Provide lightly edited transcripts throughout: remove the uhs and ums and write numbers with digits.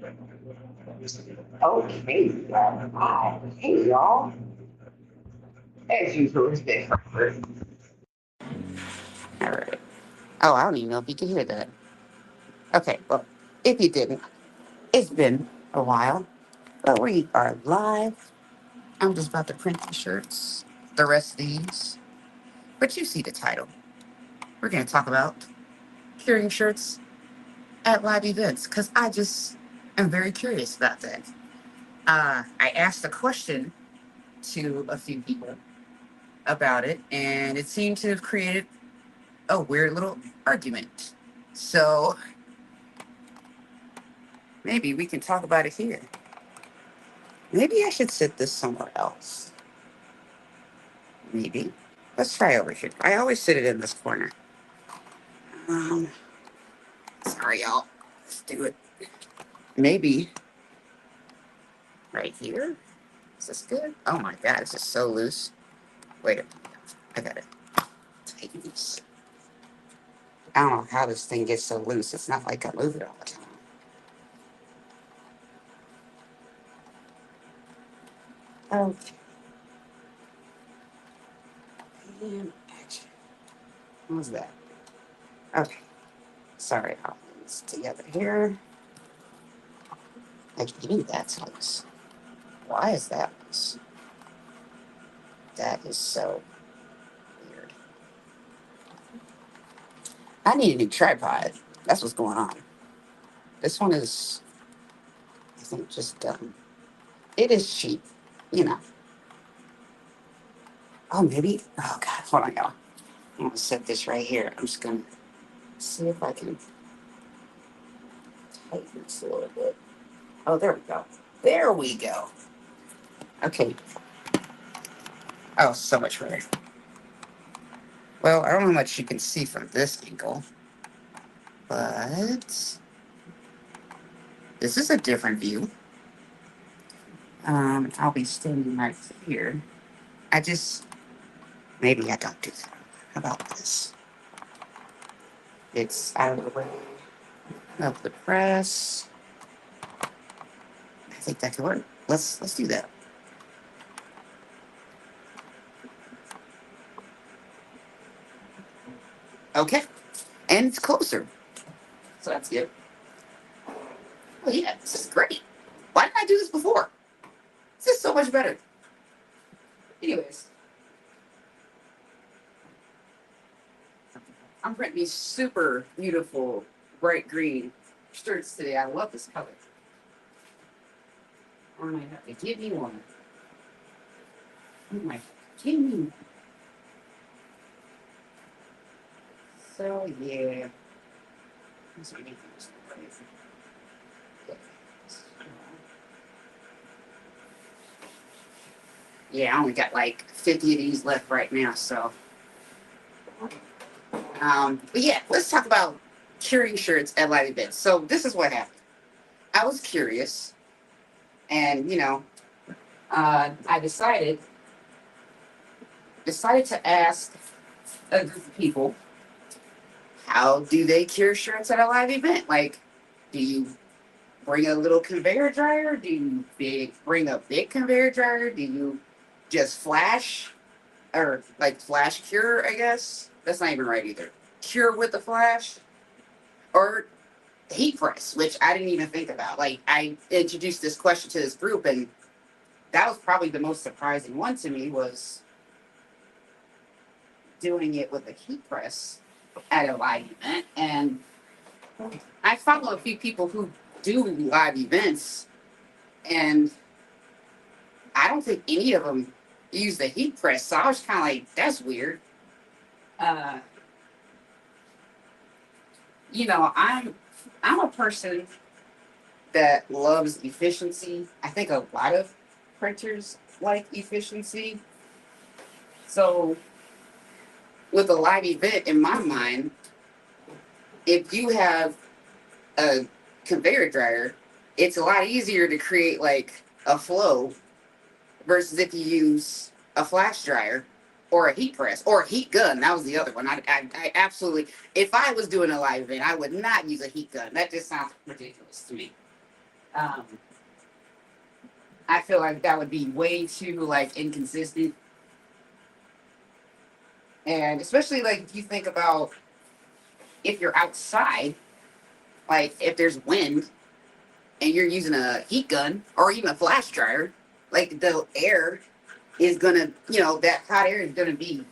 Okay, hi. Hey, y'all. As usual, it's been forever. All right. Oh, I don't even know if you can hear that. Okay, well, if you didn't, it's been a while, but we are live. I'm just about to print the shirts, the rest of these. But you see the title. We're going to talk about curing shirts at live events because I just am very curious about that. I asked a question to a few people about it, and it seemed to have created a weird little argument. So maybe we can talk about it here. Maybe I should sit this somewhere else. Maybe. Let's try over here. I always sit it in this corner. Um, sorry, y'all. Let's do it. Maybe right here. Is this good? Oh my god, this is so loose. Wait a minute. I gotta tighten this. I don't know how this thing gets so loose. It's not like I move it all the time. Okay. And action. What was that? Okay. Sorry, I'll put this together here. Like, even that's loose. Why is that loose? That is so weird. I need a new tripod. That's what's going on. This one is, I think, just it is cheap, you know. Oh, maybe. Oh God, hold on, y'all. I'm gonna set this right here. I'm just gonna see if I can tighten this a little bit. Oh, there we go. There we go. Okay. Oh, so much better. Well, I don't know how much you can see from this angle, but this is a different view. I'll be standing right here. I just maybe I don't do that. How about this? It's out of the way of the press. I think that could work. Let's do that. Okay, and it's closer, so that's good. Oh yeah, this is great. Why didn't I do this before? This is so much better. Anyways, I'm printing these super beautiful bright green shirts today. I love this color. I might have to give me one. Oh my, give me one. So yeah. Let's see anything else. Yeah, I only got like 50 of these left right now, so but yeah, let's talk about curing shirts at live events. So this is what happened. I was curious, and I decided to ask a group of people, how do they cure shirts at a live event? Like, do you bring a little conveyor dryer? Do you bring a big conveyor dryer? Do you just flash or like flash cure? I guess that's not even right either. Cure with the flash or heat press, which I didn't even think about. Like, I introduced this question to this group, and that was probably the most surprising one to me, was doing it with a heat press at a live event. And I follow a few people who do live events, and I don't think any of them use the heat press. So I was kind of like, that's weird. Uh, I'm a person that loves efficiency. I think a lot of printers like efficiency. So with a live event, in my mind, if you have a conveyor dryer, it's a lot easier to create like a flow versus if you use a flash dryer or a heat press or a heat gun. That was the other one. I absolutely, if I was doing a live event, I would not use a heat gun. That just sounds ridiculous to me. Um, I feel like that would be way too like inconsistent, and especially like if you think about if you're outside, like if there's wind and you're using a heat gun or even a flash dryer, like the air is gonna, that hot air is gonna be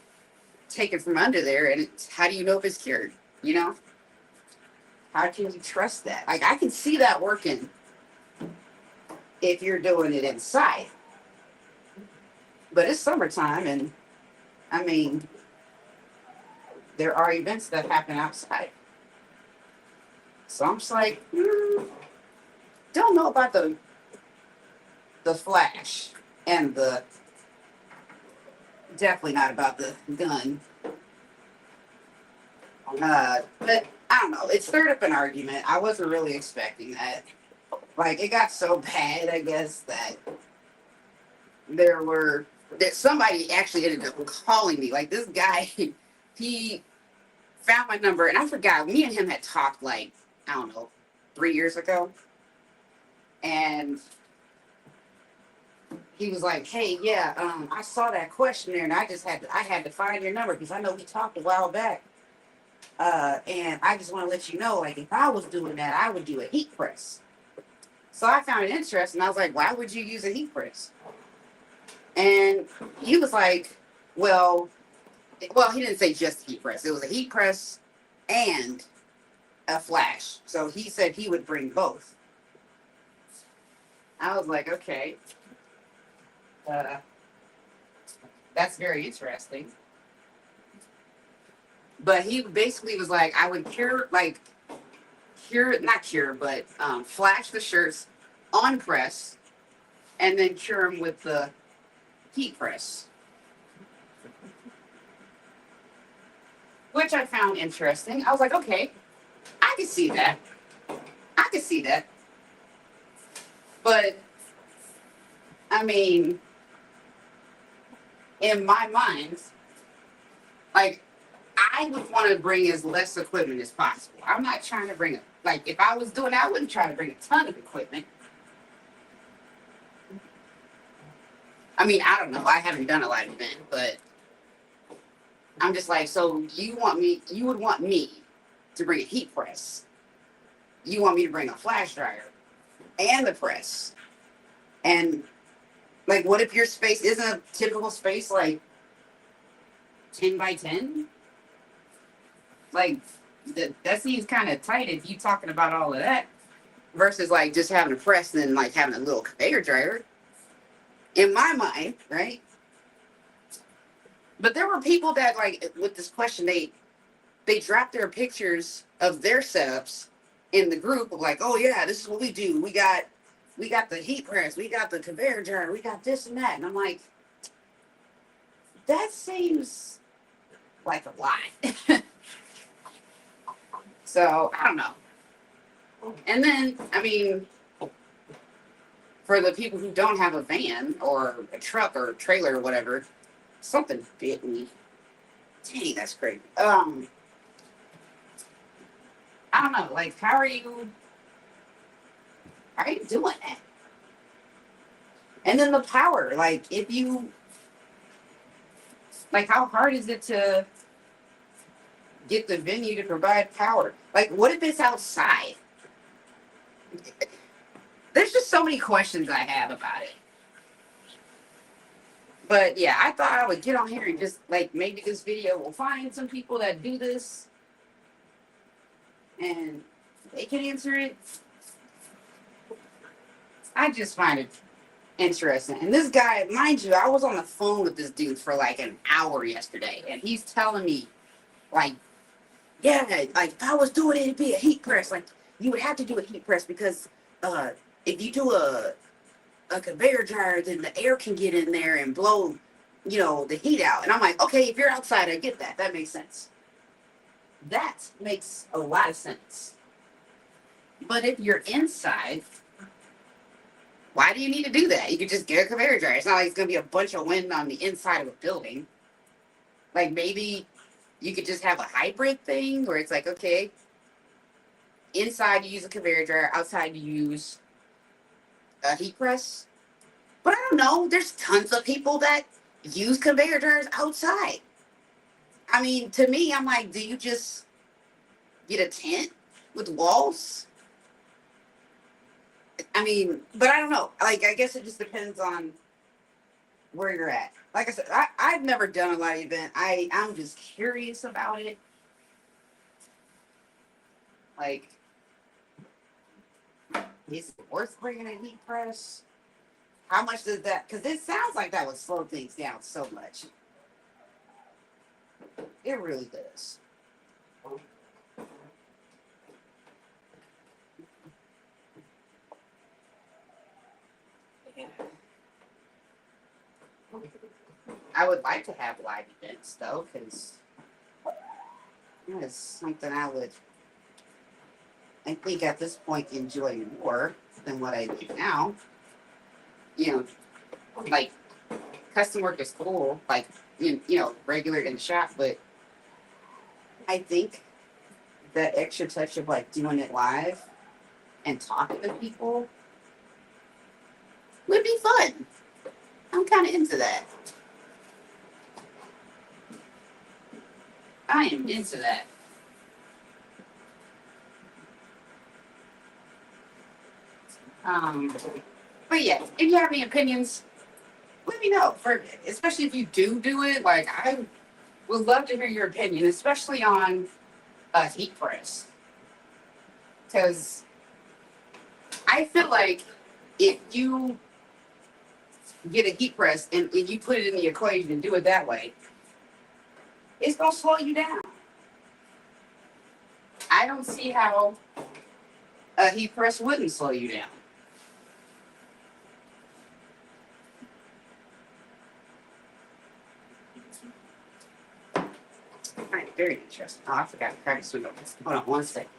taken from under there, and how do you know if it's cured? You know, how can you trust that? Like I can see that working if you're doing it inside, but it's summertime, and I mean, there are events that happen outside. So I'm just like, don't know about the flash and the definitely not about the gun. But I don't know. It stirred up an argument. I wasn't really expecting that. Like it got so bad, I guess, that that somebody actually ended up calling me. Like this guy, he found my number, and I forgot. Me and him had talked like I don't know, 3 years ago, and he was like, "Hey, yeah, I saw that questionnaire, and I had to find your number because I know we talked a while back, and I just want to let you know, like, if I was doing that, I would do a heat press." So I found it interesting. I was like, "Why would you use a heat press?" And he was like, "Well, he didn't say just heat press. It was a heat press and a flash." So he said he would bring both. I was like, "Okay, uh, that's very interesting." But he basically was like, "I would not cure, but flash the shirts on press, and then cure them with the heat press," which I found interesting. I was like, "Okay, I can see that. I can see that." But I mean, in my mind, like I would want to bring as less equipment as possible. I'm not trying to bring like if I was doing that, I wouldn't try to bring a ton of equipment. I mean, I don't know. I haven't done a live event, but I'm just like, so you would want me to bring a heat press. You want me to bring a flash dryer and the press. And like, what if your space isn't a typical space like 10 by 10? Like, that seems kind of tight if you talking about all of that versus like just having a press and then like having a little conveyor dryer. In my mind, right? But there were people that like with this question, they dropped their pictures of their setups in the group of like, "Oh yeah, this is what we do. We got the heat press, we got the conveyor dryer, we got this and that." And I'm like, that seems like a lot. So I don't know. And then I mean, for the people who don't have a van or a truck or a trailer or whatever, something bit me. Dang, that's crazy. I don't know. Like, how are you doing that? And then the power, like, if you like, how hard is it to get the venue to provide power? Like, what if it's outside? There's just so many questions I have about it. But yeah, I thought I would get on here and just like maybe this video will find some people that do this and they can answer it. I just find it interesting. And this guy, mind you, I was on the phone with this dude for like an hour yesterday, and he's telling me, like, yeah, like if I was doing it, it'd be a heat press. Like you would have to do a heat press because if you do a conveyor dryer, then the air can get in there and blow, the heat out. And I'm like, okay, if you're outside, I get that. That makes sense. That makes a lot of sense. But if you're inside, why do you need to do that? You could just get a conveyor dryer. It's not like it's going to be a bunch of wind on the inside of a building. Like maybe you could just have a hybrid thing where it's like, okay, inside you use a conveyor dryer, outside you use a heat press. But I don't know. There's tons of people that use conveyor dryers outside. I mean, to me, I'm like, do you just get a tent with walls? I mean, but I don't know. Like, I guess it just depends on where you're at. Like I said, I've never done a live event. I'm just curious about it. Like, is it worth bringing a heat press? How much does that? Because it sounds like that would slow things down so much. It really does. I would like to have live events though, because it's something I think at this point enjoy more than what I do now. You know, like custom work is cool, like regular in the shop, but I think that extra touch of like doing it live and talking to people would be fun. I'm kind of into that. I am into that. But yeah, if you have any opinions, let me know. Especially if you do it, like I would love to hear your opinion, especially on a heat press, because I feel like if you get a heat press and you put it in the equation and do it that way, it's gonna slow you down. I don't see how a heat press wouldn't slow you down. All right, very interesting. Oh, I forgot to crack the swing over. Hold on one second.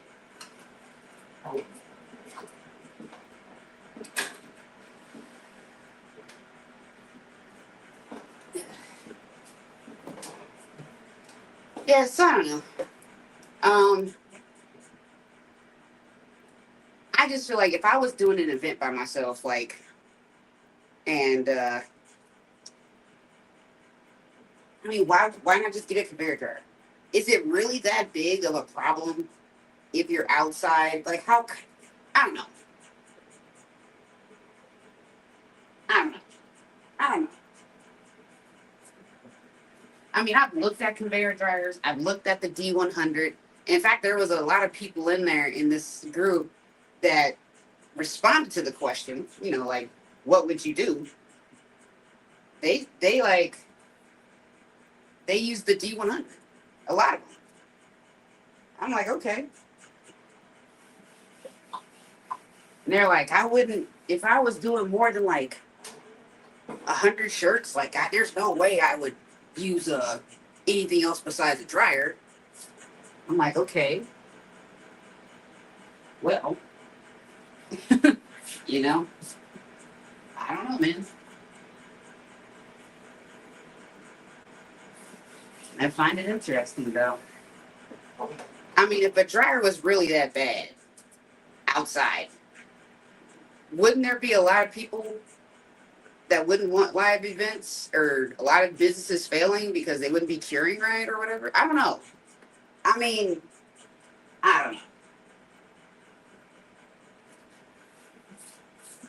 Yeah, so I don't know. I just feel like if I was doing an event by myself, like, and I mean, why not just get a conveyor dryer? Is it really that big of a problem if you're outside? Like, how? I don't know. I don't know. I don't know. I mean, I've looked at conveyor dryers. I've looked at the D100. In fact, there was a lot of people in there in this group that responded to the question. Like, what would you do? They like they use the D100. A lot of them. I'm like, okay. And they're like, I wouldn't if I was doing more than like 100 shirts. Like, there's no way I would use anything else besides a dryer. I'm like, okay, well, you know, I don't know, man. I find it interesting, though. I mean, if a dryer was really that bad outside, wouldn't there be a lot of people that wouldn't want live events, or a lot of businesses failing because they wouldn't be curing right or whatever? I don't know. I mean, I don't know.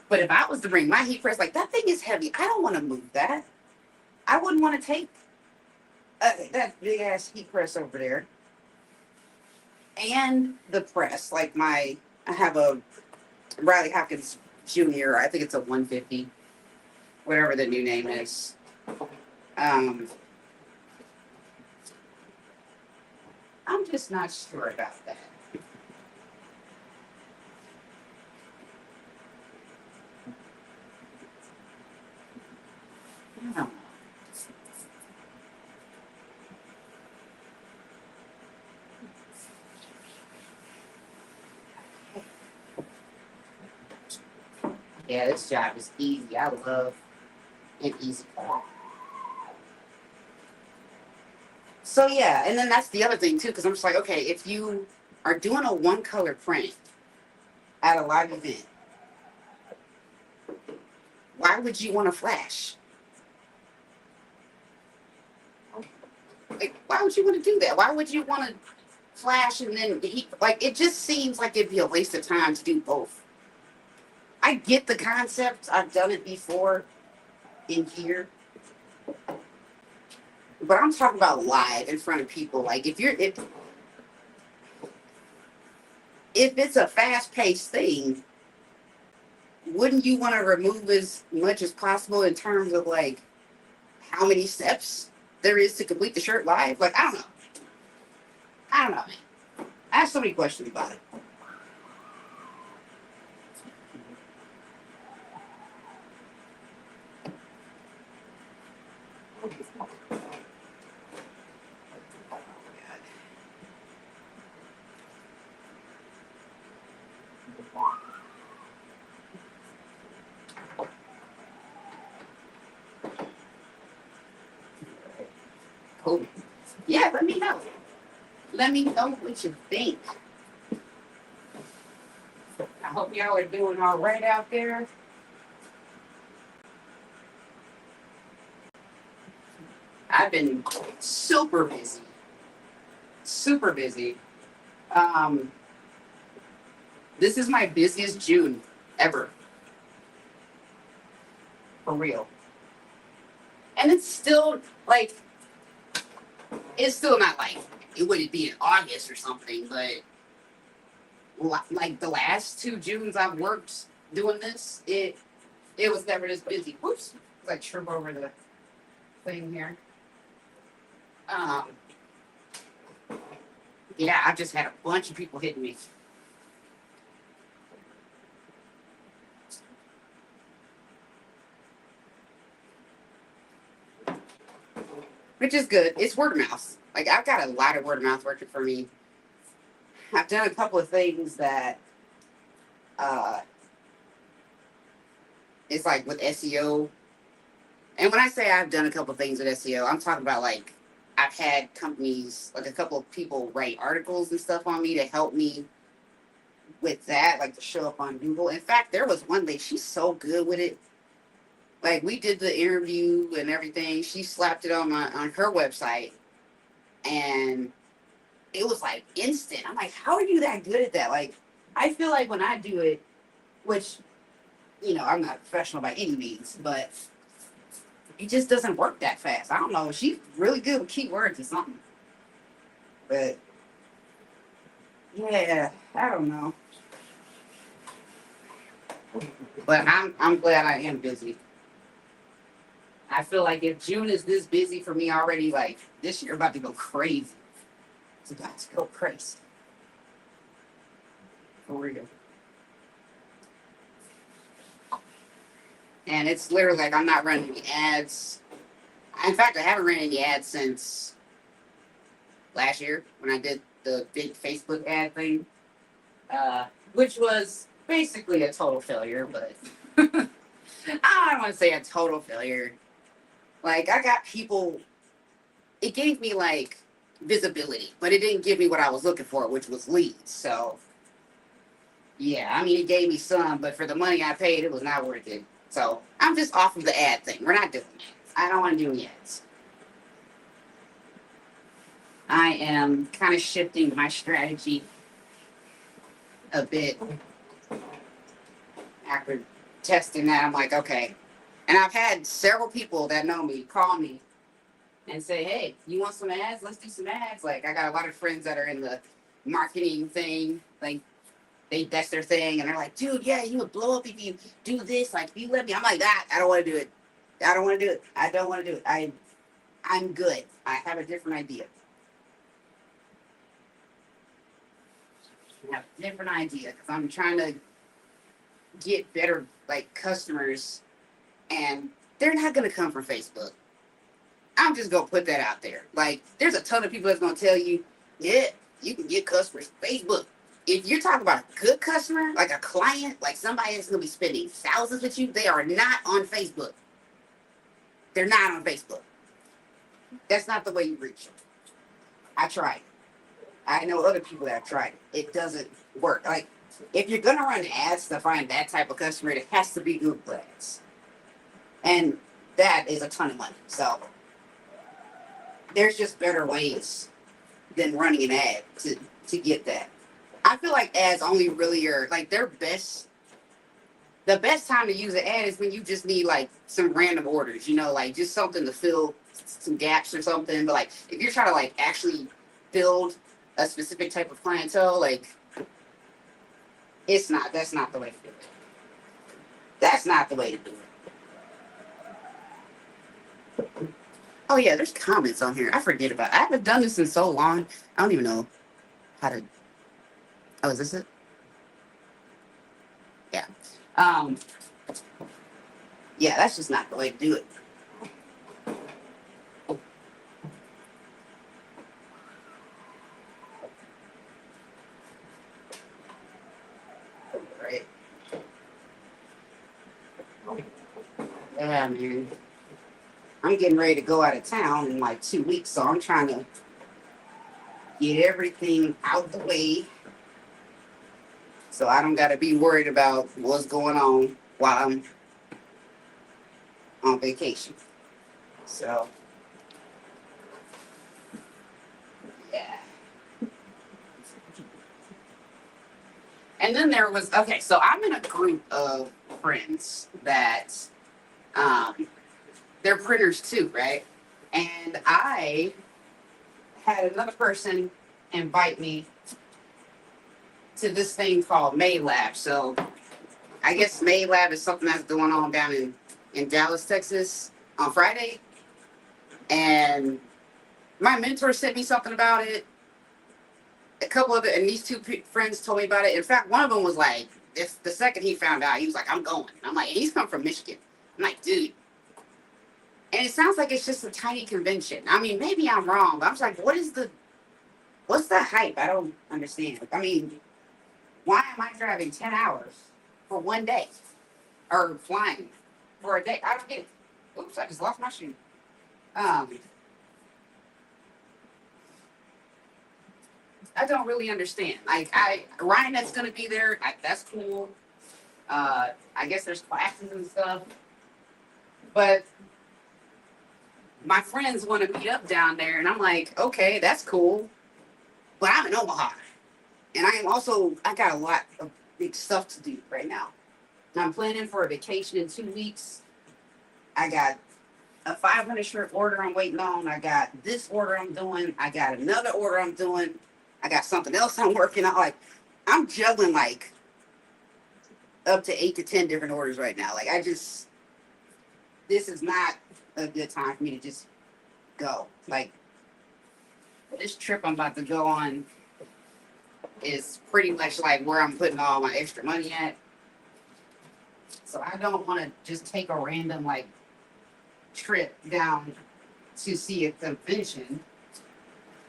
But if I was to bring my heat press, like that thing is heavy. I don't want to move that. I wouldn't want to take that big ass heat press over there and the press. Like I have a Riley Hopkins Jr. I think it's a 150, whatever the new name is. I'm just not sure about that. I don't know. Yeah, this job is easy. I love an easy part. So yeah, and then that's the other thing too, because I'm just like, okay, if you are doing a one color print at a live event, why would you want to flash? Like, why would you want to do that? Why would you want to flash and then like it just seems like it'd be a waste of time to do both. I get the concept. I've done it before in here, but I'm talking about live in front of people. Like if it's a fast paced thing, wouldn't you want to remove as much as possible in terms of like how many steps there is to complete the shirt live? Like, I don't know. I don't know. I have so many questions about it. Cool. Yeah, let me know. Let me know what you think. I hope y'all are doing all right out there. I've been super busy. Super busy. Um, this is my busiest June ever. For real. And it's still like it's still not like it wouldn't be in August or something, but like the last 2 Junes I've worked doing this, it was never this busy. Whoops, I trip over the thing here. Um, yeah, I just had a bunch of people hitting me. Which is good. It's word of mouth. Like I've got a lot of word of mouth working for me. I've done a couple of things that uh it's like with SEO. And when I say I've done a couple of things with SEO, I'm talking about like I've had companies, like a couple of people write articles and stuff on me to help me with that, like to show up on Google. In fact, there was one lady, she's so good with it. Like we did the interview and everything. She slapped it on her website and it was like instant. I'm like, how are you that good at that? Like I feel like when I do it, which I'm not a professional by any means, but it just doesn't work that fast. I don't know. She's really good with keywords or something. But yeah, I don't know. But I'm glad I am busy. I feel like if June is this busy for me already, like this year about to go crazy. It's about to go crazy. For real. And it's literally like I'm not running any ads. In fact, I haven't ran any ads since last year when I did the big Facebook ad thing, which was basically a total failure. But I don't want to say a total failure. Like I got people. It gave me like visibility, but it didn't give me what I was looking for, which was leads. So yeah, I mean, it gave me some, but for the money I paid, it was not worth it. So I'm just off of the ad thing. We're not doing it. I don't want to do any ads. I am kind of shifting my strategy a bit after testing that. I'm like, okay. And I've had several people that know me call me and say, hey, you want some ads? Let's do some ads. Like, I got a lot of friends that are in the marketing thing. Like, that's their thing. And they're like, dude, yeah, you would blow up if you do this. Like, if you let me. I'm like, I don't want to do it. I don't want to do it. I don't want to do it. I'm good. I have a different idea. I have a different idea because I'm trying to get better, like, customers. And they're not going to come from Facebook. I'm just going to put that out there. Like, there's a ton of people that's going to tell you, yeah, you can get customers Facebook. If you're talking about a good customer, like a client, like somebody that's going to be spending thousands with you, they are not on Facebook. They're not on Facebook. That's not the way you reach them. I tried. I know other people that have tried it. It doesn't work. Like, if you're going to run ads to find that type of customer, it has to be Google ads. And that is a ton of money. So there's just better ways than running an ad to get that. I feel like ads only really are like their best. The best time to use an ad is when you just need like some random orders, you know, like just something to fill some gaps or something. But like if you're trying to like actually build a specific type of clientele, like it's not. That's not the way to do it. That's not the way to do it. Oh yeah, there's comments on here. I forget about it. I haven't done this in so long. I don't even know how to. Oh, is this it? Yeah. Um. Yeah, that's just not the way to do it. Right. Yeah, man. I'm getting ready to go out of town in like 2 weeks, so I'm trying to get everything out the way so I don't got to be worried about what's going on while I'm on vacation. So, yeah. And then there was, okay, so I'm in a group of friends that um, they're printers too, right? And I had another person invite me to this thing called May Lab. So I guess May Lab is something that's going on down in Dallas, Texas on Friday. And my mentor sent me something about it. A couple of it, and these two friends told me about it. In fact, one of them was like, if the second he found out, he was like, I'm going. And I'm like, and he's come from Michigan. I'm like, dude. And it sounds like it's just a tiny convention. I mean, maybe I'm wrong, but I'm just like, what's the hype? I don't understand. I mean, why am I driving 10 hours for one day? Or flying for a day? I don't get it. Oops, I just lost my shoe. Um, I don't really understand. Like, Ryan that's gonna be there. That's cool. I guess there's classes and stuff, but my friends want to meet up down there, and I'm like, okay, that's cool, but I'm in Omaha, and I got a lot of big stuff to do right now. And I'm planning for a vacation in 2 weeks. I got a 500 shirt order I'm waiting on. I got this order I'm doing. I got another order I'm doing. I got something else I'm working on. Like, I'm juggling like up to 8 to 10 different orders right now. Like, this is not a good time for me to just go. Like, this trip I'm about to go on is pretty much like where I'm putting all my extra money at. So I don't want to just take a random like trip down to see a convention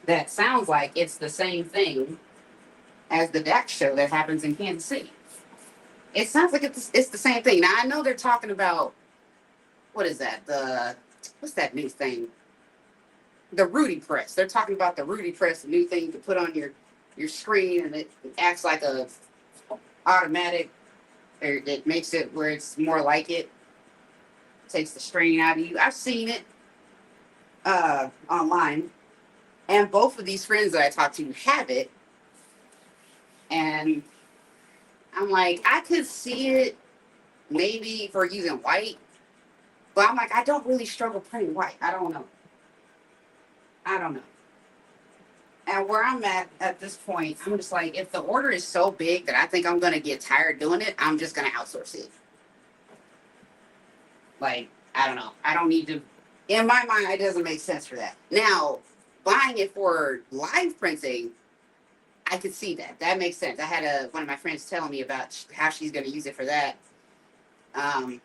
that sounds like it's the same thing as the DAX show that happens in Kansas City. It sounds like it's the same thing. Now I know they're talking about what is that? What's that new thing? The Rudy Press. They're talking about the Rudy Press, the new thing you can put on your screen, and it acts like a automatic, or it makes it where it's more like it. Takes the strain out of you. I've seen it online, and both of these friends that I talked to have it, and I'm like, I could see it maybe for using white, but I'm like, I don't really struggle printing white. I don't know. And where I'm at this point, I'm just like, if the order is so big that I think I'm gonna get tired doing it, I'm just gonna outsource it. Like, I don't know. I don't need to. In my mind, it doesn't make sense for that. Now, buying it for live printing, I could see that. That makes sense. I had one of my friends telling me about how she's going to use it for that. Um,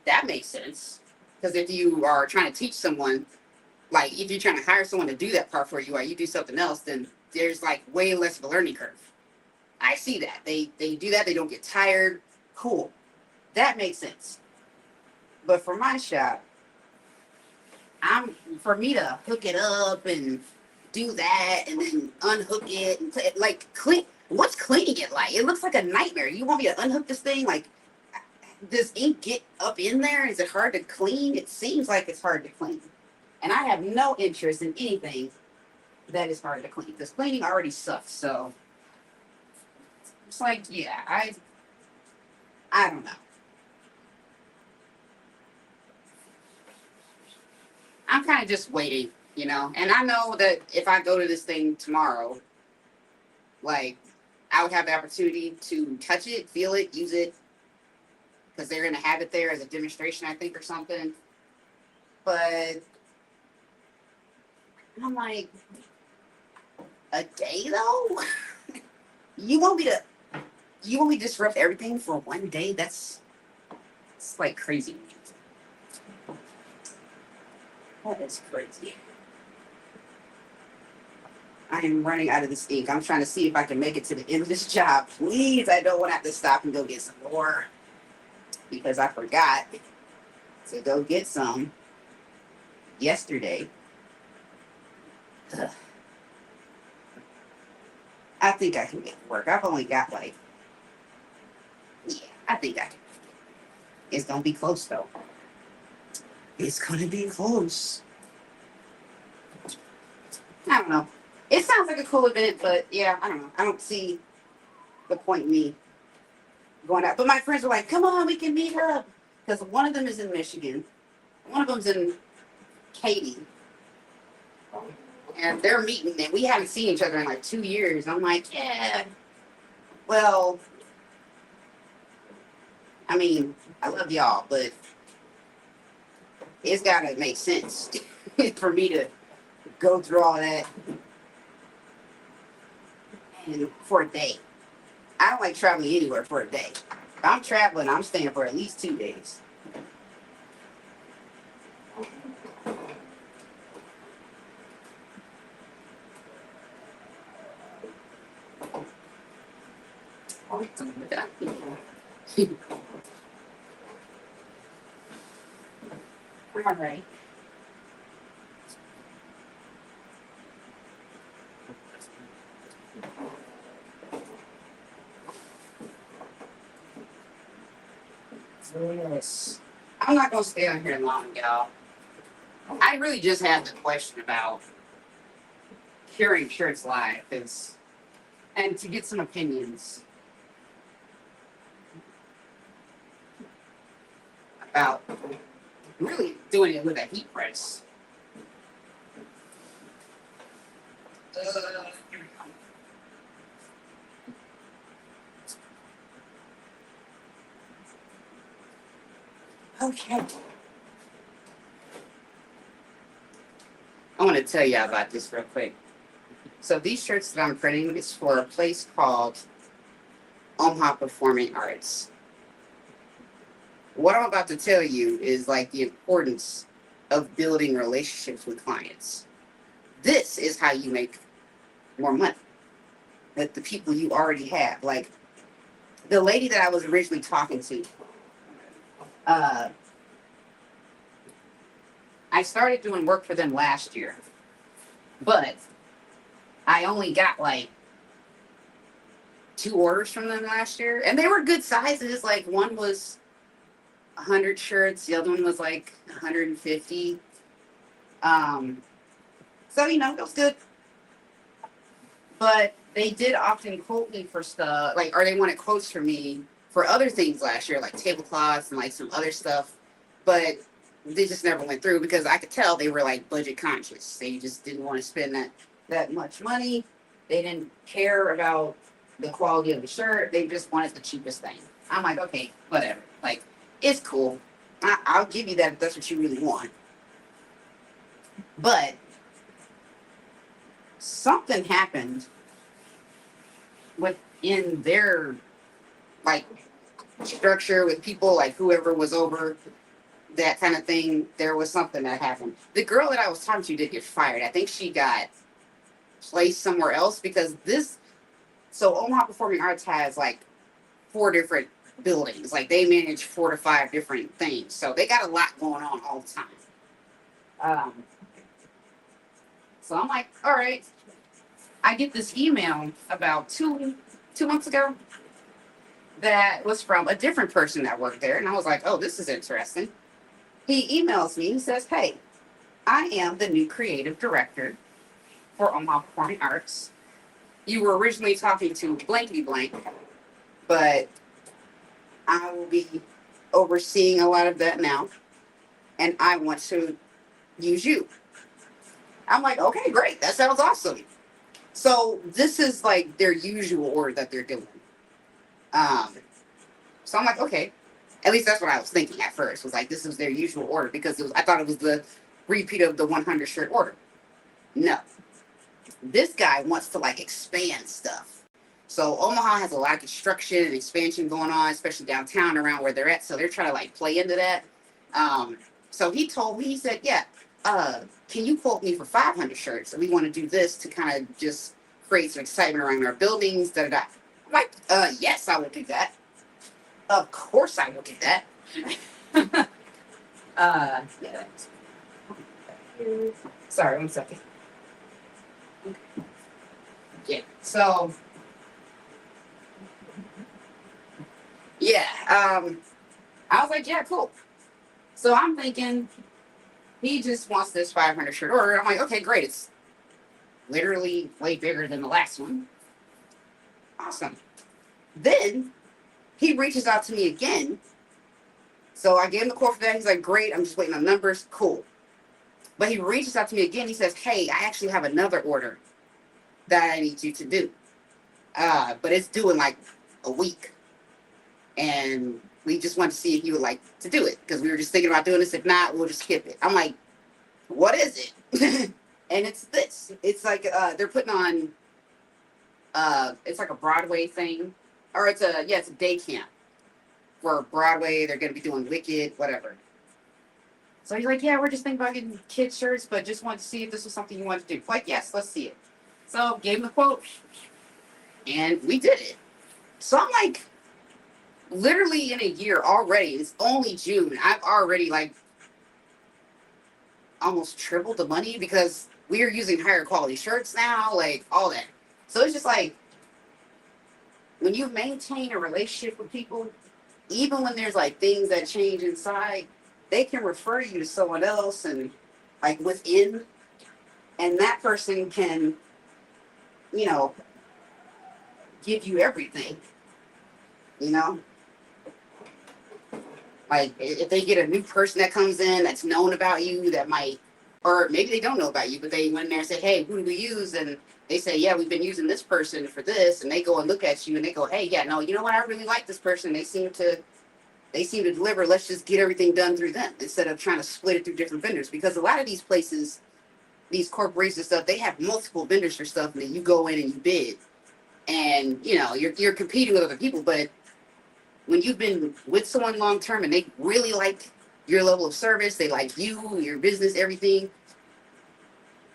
that makes sense. Because if you are trying to teach someone, like if you're trying to hire someone to do that part for you, or you do something else, then there's like way less of a learning curve. I see that. They do that. They don't get tired. Cool. That makes sense. But for my shop, for me to hook it up and do that and then unhook it and like clean. What's cleaning it like? It looks like a nightmare. You want me to unhook this thing? Like, does ink get up in there? Is it hard to clean? It seems like it's hard to clean. And I have no interest in anything that is hard to clean because cleaning already sucks. So it's like, yeah, I don't know. I'm kind of just waiting, you know. And I know that if I go to this thing tomorrow, like I would have the opportunity to touch it, feel it, use it, because they're gonna have it there as a demonstration, I think, or something. But I'm like, a day though? you want me to you want me to disrupt everything for one day? It's like crazy. That is crazy. I am running out of this ink. I'm trying to see if I can make it to the end of this job. Please, I don't want to have to stop and go get some more because I forgot to go get some yesterday. Ugh. I think I can make it work. I've only got like, yeah, I think I can. It's gonna be close though. It's gonna be close. I don't know. It sounds like a cool event, but yeah, I don't know. I don't see the point in me going out. But my friends were like, "Come on, we can meet up," because one of them is in Michigan, one of them's in Katy, and they're meeting, and we haven't seen each other in like 2 years. I'm like, yeah, well, I mean, I love y'all, but it's gotta make sense for me to go through all that and for a day. I don't like traveling anywhere for a day. If I'm traveling, I'm staying for at least 2 days. All right. Yes. I'm not gonna stay on here long, y'all. I really just had the question about curing shirts live, and to get some opinions about really doing it with a heat press. Here we go. Okay. I want to tell y'all about this real quick. So these shirts that I'm printing is for a place called Omaha Performing Arts. What I'm about to tell you is like the importance of building relationships with clients. This is how you make more money with the people you already have. Like the lady that I was originally talking to, uh, I started doing work for them last year, but I only got like 2 orders from them last year, and they were good sizes. Like one was 100 shirts, the other one was like 150. Um, so it was good. But they did often quote me for stuff, like, or they wanted quotes from me for other things last year, like tablecloths and like some other stuff. But they just never went through because I could tell they were like budget conscious. They just didn't want to spend that much money. They didn't care about the quality of the shirt. They just wanted the cheapest thing. I'm like, okay, whatever. Like, it's cool. I'll give you that if that's what you really want. But something happened within their like structure with people, like whoever was over that kind of thing. There was something that happened. The girl that I was talking to did get fired. I think she got placed somewhere else because so Omaha Performing Arts has like 4 different buildings. Like they manage 4 to 5 different things. So they got a lot going on all the time. Um, so I'm like, all right. I get this email about two months ago that was from a different person that worked there. And I was like, oh, this is interesting. He emails me. He says, hey, I am the new creative director for Omaha Performing Arts. You were originally talking to blankety blank, but I will be overseeing a lot of that now. And I want to use you. I'm like, okay, great. That sounds awesome. So this is like their usual order that they're doing. Um, so I'm like, okay. At least that's what I was thinking at first. Was like this was their usual order because I thought it was the repeat of the 100 shirt order. No, this guy wants to like expand stuff. So Omaha has a lot of construction and expansion going on, especially downtown around where they're at. So they're trying to like play into that. So he told me, he said, yeah, can you quote me for 500 shirts? And we want to do this to kind of just create some excitement around our buildings. Da, da, da. I'm like, yes, I will do that. Of course I will do that. Yeah. Sorry, 1 second. Yeah. So, yeah. I was like, yeah, cool. So I'm thinking he just wants this 500 shirt order. I'm like, okay, great. It's literally way bigger than the last one. Awesome. Then he reaches out to me again. So I gave him the quote for that. He's like, great. I'm just waiting on numbers. Cool. But he reaches out to me again. He says, hey, I actually have another order that I need you to do. But it's due in like a week. And we just want to see if you would like to do it. Because we were just thinking about doing this. If not, we'll just skip it. I'm like, what is it? And it's this. It's like they're putting on, it's like a Broadway thing. Or it's a day camp for Broadway. They're going to be doing Wicked, whatever. So he's like, yeah, we're just thinking about getting kids shirts, but just wanted to see if this was something you wanted to do. Like, yes, let's see it. So gave him the quote, and we did it. So I'm like, literally in a year already, it's only June, I've already like almost tripled the money because we are using higher quality shirts now, like all that. So it's just like, when you maintain a relationship with people, even when there's like things that change inside, they can refer you to someone else and like within, and that person can, you know, give you everything, you know? Like if they get a new person that comes in that's known about you that might, or maybe they don't know about you, but they went in there and said, hey, who do we use? And they say, yeah, we've been using this person for this. And they go and look at you and they go, hey, yeah, no, you know what? I really like this person. They seem to deliver. Let's just get everything done through them instead of trying to split it through different vendors. Because a lot of these places, these corporations and stuff, they have multiple vendors for stuff, and then you go in and you bid, and you know you're competing with other people. But when you've been with someone long term and they really like your level of service, they like you, your business, everything,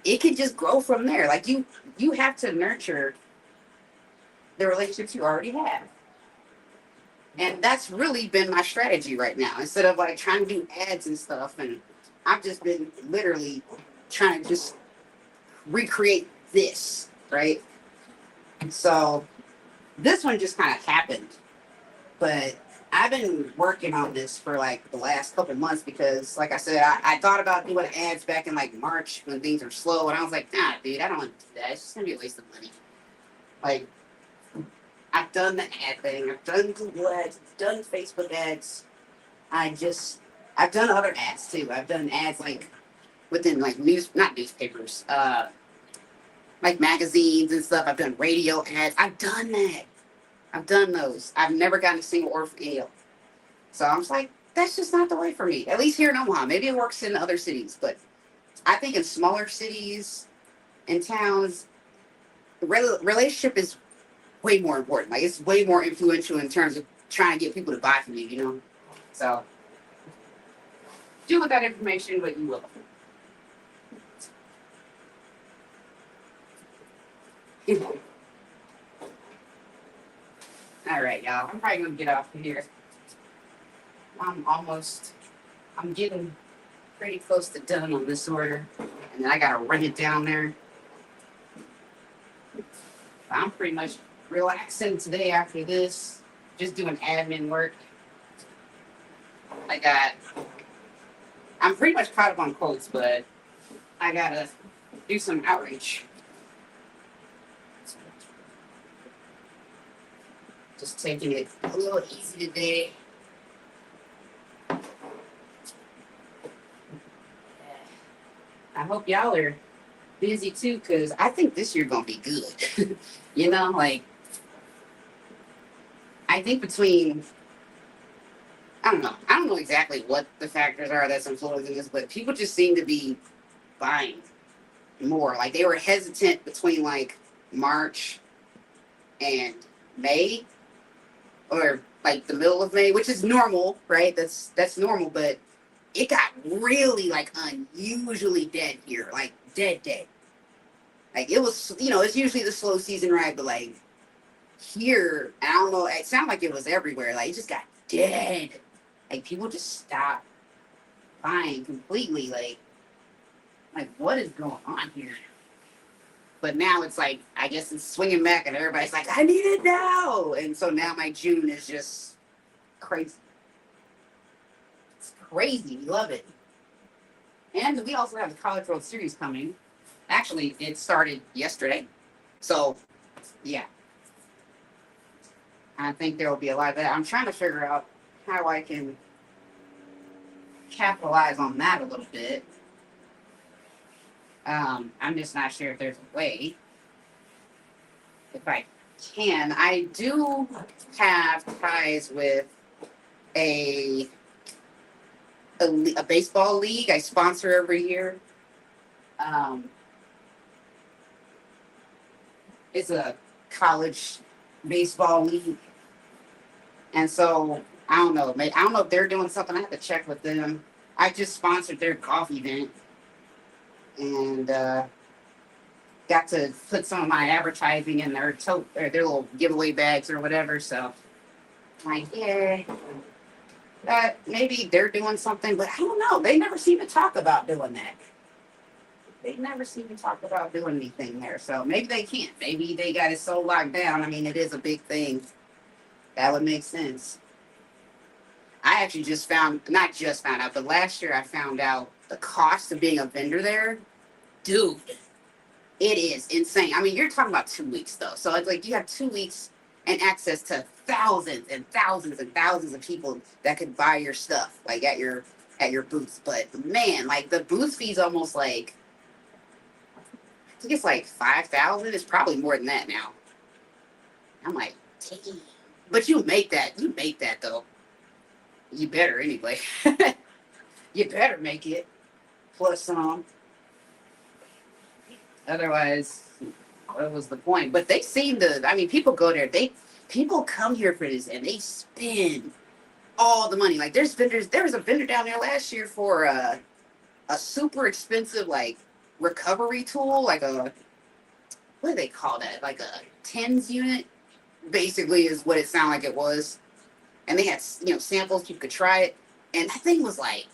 it can just grow from there. Like you have to nurture the relationships you already have. And that's really been my strategy right now. Instead of like trying to do ads and stuff, and I've just been literally trying to just recreate this, right? So this one just kind of happened. But I've been working on this for like the last couple months because, like I said, I thought about doing ads back in like March when things are slow, and I was like, nah, dude, I don't want to do that. It's just gonna be a waste of money. Like, I've done the ad thing. I've done Google ads. I've done Facebook ads. I've done other ads too. I've done ads like within like not newspapers, like magazines and stuff. I've done radio ads. I've done that. I've done those. I've never gotten a single order from any of them. So I'm just like, that's just not the way for me. At least here in Omaha. Maybe it works in other cities, but I think in smaller cities and towns, the relationship is way more important. Like it's way more influential in terms of trying to get people to buy from you, you know? So do with that information what you will. All right, y'all. I'm probably gonna get off of here. I'm getting pretty close to done on this order, and then I gotta run it down there. I'm pretty much relaxing today after this. just doing admin work. I got, I'm pretty much caught up on quotes, but I gotta do some outreach. Just taking it a little easy today. I hope y'all are busy too, because I think this year gonna be good. You know, like I think between I don't know exactly what the factors are that's influencing this, but people just seem to be buying more. Like they were hesitant between like March and May, or like the middle of May, which is normal, right? That's normal, but it got really like unusually dead here, like dead dead. Like it was, it's usually the slow season, right? But like here, I don't know, it sounded like it was everywhere. Like it just got dead. Like people just stopped buying completely. Like what is going on here? But now it's like, I guess it's swinging back and everybody's like, I need it now. And so now my June is just crazy. It's crazy. We love it. And we also have the College World Series coming. Actually, it started yesterday. So, yeah. I think there will be a lot of that. I'm trying to figure out how I can capitalize on that a little bit. I'm just not sure if there's a way. If I can, I do have ties with a a baseball league I sponsor every year. Um, it's a college baseball league, and so I don't know. I don't know if they're doing something. I have to check with them. I just sponsored their golf event, and got to put some of my advertising in their or their little giveaway bags or whatever. So, like, yeah, maybe they're doing something, but I don't know. They never seem to talk about doing that. They never seem to talk about doing anything there. So maybe they can't. Maybe they got it so locked down. I mean, it is a big thing. That would make sense. I actually not just found out, but last year I found out the cost of being a vendor there. Dude, it is insane. I mean, you're talking about 2 weeks though. So it's like you have 2 weeks and access to thousands and thousands and thousands of people that could buy your stuff, like at your booth. But man, like the booth fee's almost like, I think it's like 5,000. It's probably more than that now. I'm like, dang. But you make that. You make that though. You better anyway. You better make it. Plus some. Otherwise, what was the point? But they seem to. I mean, people go there. People come here for this, and they spend all the money. Like there's vendors. There was a vendor down there last year for a super expensive like recovery tool, like a, what do they call that? Like a TENS unit, basically is what it sounded like it was. And they had samples, you could try it, and that thing was like,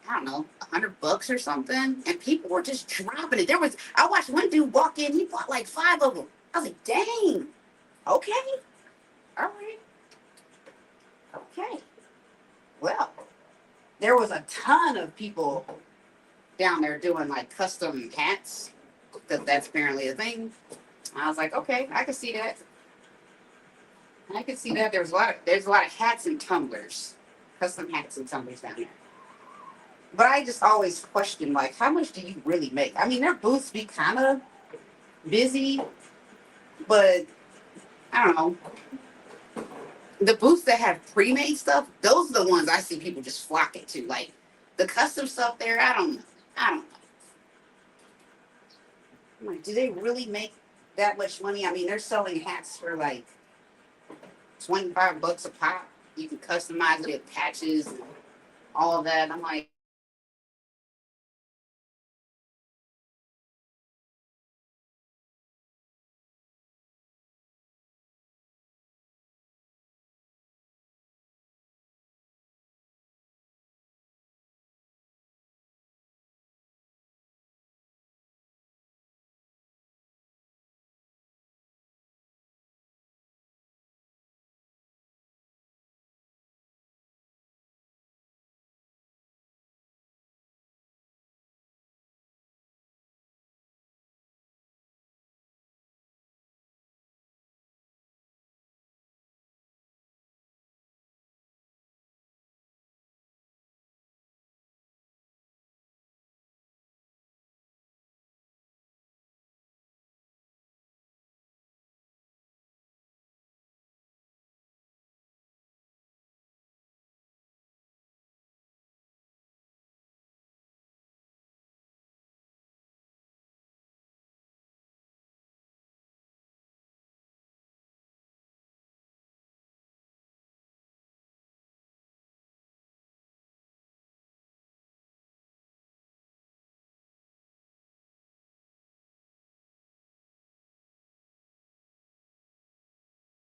I don't know, $100 or something, and people were just dropping it. I watched one dude walk in, he bought like 5 of them. I was like, dang, okay, all right, okay. Well, there was a ton of people down there doing like custom hats, because that's apparently a thing. I was like, okay, I can see that. I can see that. There's a lot of hats and tumblers, custom hats and tumblers down there. But I just always question, like, how much do you really make? I mean, their booths be kind of busy, but I don't know. The booths that have pre-made stuff, those are the ones I see people just flocking to. Like the custom stuff there, I don't know. I'm like, do they really make that much money? I mean, they're selling hats for like $25 a pop. You can customize it with patches and all of that. I'm like,